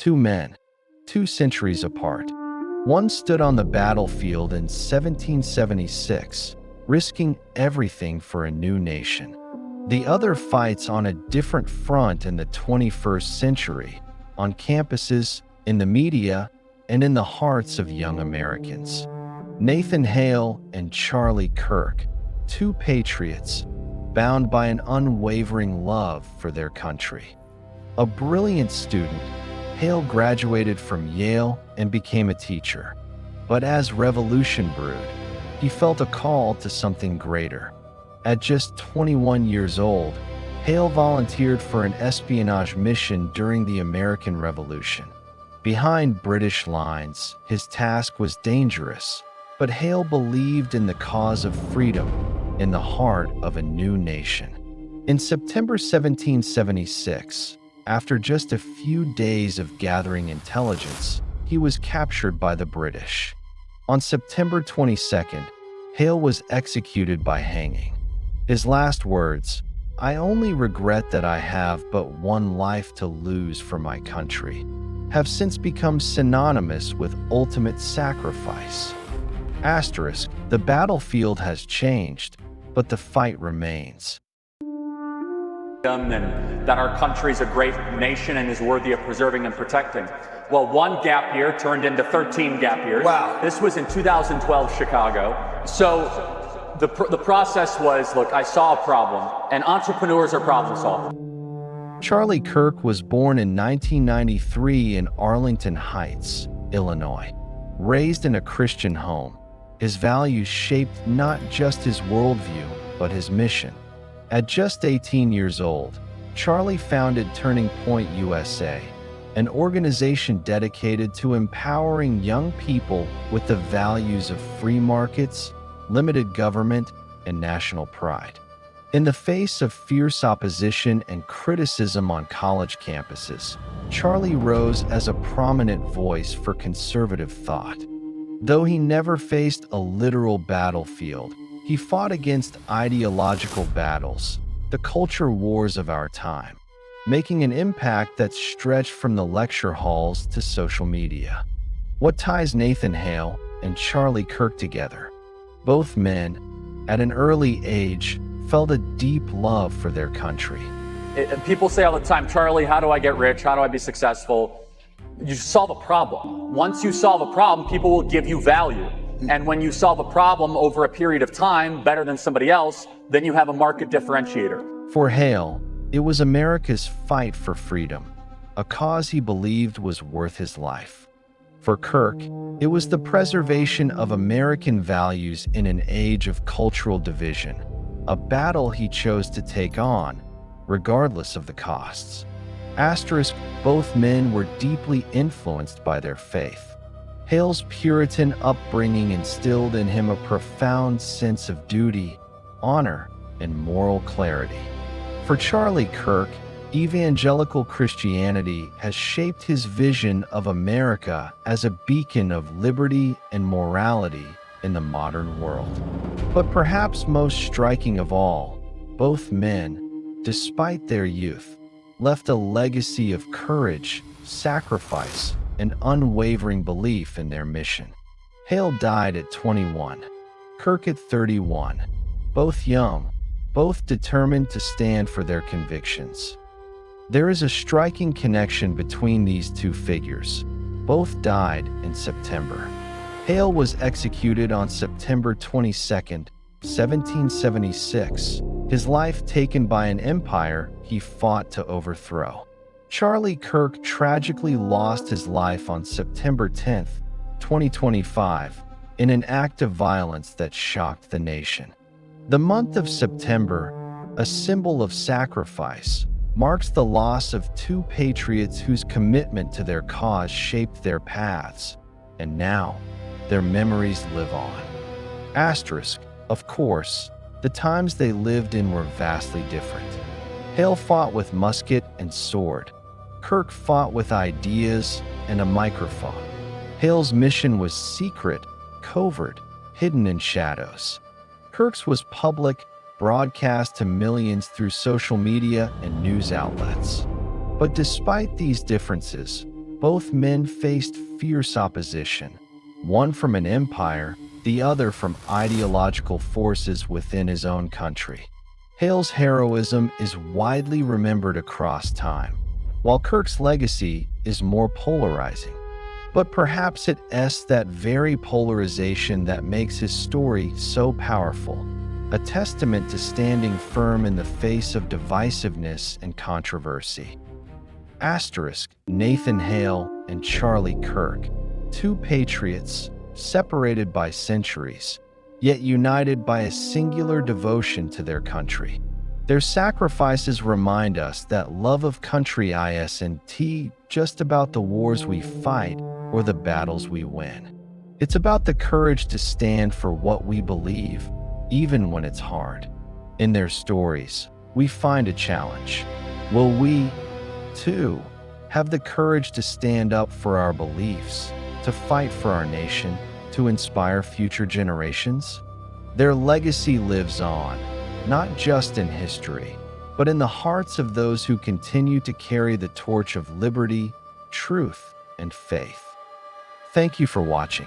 Two men, 2 centuries apart. One stood on the battlefield in 1776, risking everything for a new nation. The other fights on a different front in the 21st century, on campuses, in the media, and in the hearts of young Americans. Nathan Hale and Charlie Kirk, two patriots, bound by an unwavering love for their country. A brilliant student, Hale graduated from Yale and became a teacher. But as revolution brewed, he felt a call to something greater. At just 21 years old, Hale volunteered for an espionage mission during the American Revolution. Behind British lines, his task was dangerous, but Hale believed in the cause of freedom, in the heart of a new nation. In September 1776, after just a few days of gathering intelligence, he was captured by the British. On September 22nd, Hale was executed by hanging. His last words, "I only regret that I have but one life to lose for my country," have since become synonymous with ultimate sacrifice. Asterisk, the battlefield has changed, but the fight remains. And that our country is a great nation and is worthy of preserving and protecting. Well, one gap year turned into 13 gap years. Wow. This was in 2012 Chicago. So the process was, look, I saw a problem, and entrepreneurs are problem solvers. Charlie Kirk was born in 1993 in Arlington Heights, Illinois. Raised in a Christian home, his values shaped not just his worldview, but his mission. At just 18 years old, Charlie founded Turning Point USA, an organization dedicated to empowering young people with the values of free markets, limited government, and national pride. In the face of fierce opposition and criticism on college campuses, Charlie rose as a prominent voice for conservative thought. Though he never faced a literal battlefield, he fought against ideological battles, the culture wars of our time, making an impact that stretched from the lecture halls to social media. What ties Nathan Hale and Charlie Kirk together? Both men, at an early age, felt a deep love for their country. People say all the time, Charlie, how do I get rich? How do I be successful? You solve a problem. Once you solve a problem, people will give you value. And when you solve a problem over a period of time better than somebody else, then you have a market differentiator. For Hale, it was America's fight for freedom, a cause he believed was worth his life. For Kirk, it was the preservation of American values in an age of cultural division, a battle he chose to take on, regardless of the costs. Asterisk, both men were deeply influenced by their faith. Hale's Puritan upbringing instilled in him a profound sense of duty, honor, and moral clarity. For Charlie Kirk, evangelical Christianity has shaped his vision of America as a beacon of liberty and morality in the modern world. But perhaps most striking of all, both men, despite their youth, left a legacy of courage, sacrifice, and unwavering belief in their mission. Hale died at 21, Kirk at 31, both young, both determined to stand for their convictions. There is a striking connection between these two figures. Both died in September. Hale was executed on September 22, 1776, his life taken by an empire he fought to overthrow. Charlie Kirk tragically lost his life on September 10, 2025, in an act of violence that shocked the nation. The month of September, a symbol of sacrifice, marks the loss of two patriots whose commitment to their cause shaped their paths, and now their memories live on. Asterisk, of course, the times they lived in were vastly different. Hale fought with musket and sword. Kirk fought with ideas and a microphone. Hale's mission was secret, covert, hidden in shadows. Kirk's was public, broadcast to millions through social media and news outlets. But despite these differences, Both men faced fierce opposition, one from an empire, the other from ideological forces within his own country. Hale's heroism is widely remembered across time, while Kirk's legacy is more polarizing. But perhaps it's that very polarization that makes his story so powerful, a testament to standing firm in the face of divisiveness and controversy. Nathan Hale and Charlie Kirk, two patriots separated by centuries, yet united by a singular devotion to their country. Their sacrifices remind us that love of country isn't just about the wars we fight or the battles we win. It's about the courage to stand for what we believe, even when it's hard. In their stories, we find a challenge. Will we, too, have the courage to stand up for our beliefs, to fight for our nation, to inspire future generations? Their legacy lives on, not just in history, but in the hearts of those who continue to carry the torch of liberty, truth, and faith. Thank you for watching.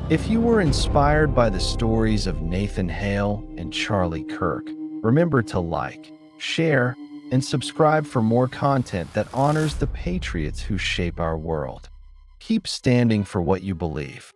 If you were inspired by the stories of Nathan Hale and Charlie Kirk, remember to like, share, and subscribe for more content that honors the patriots who shape our world. Keep standing for what you believe.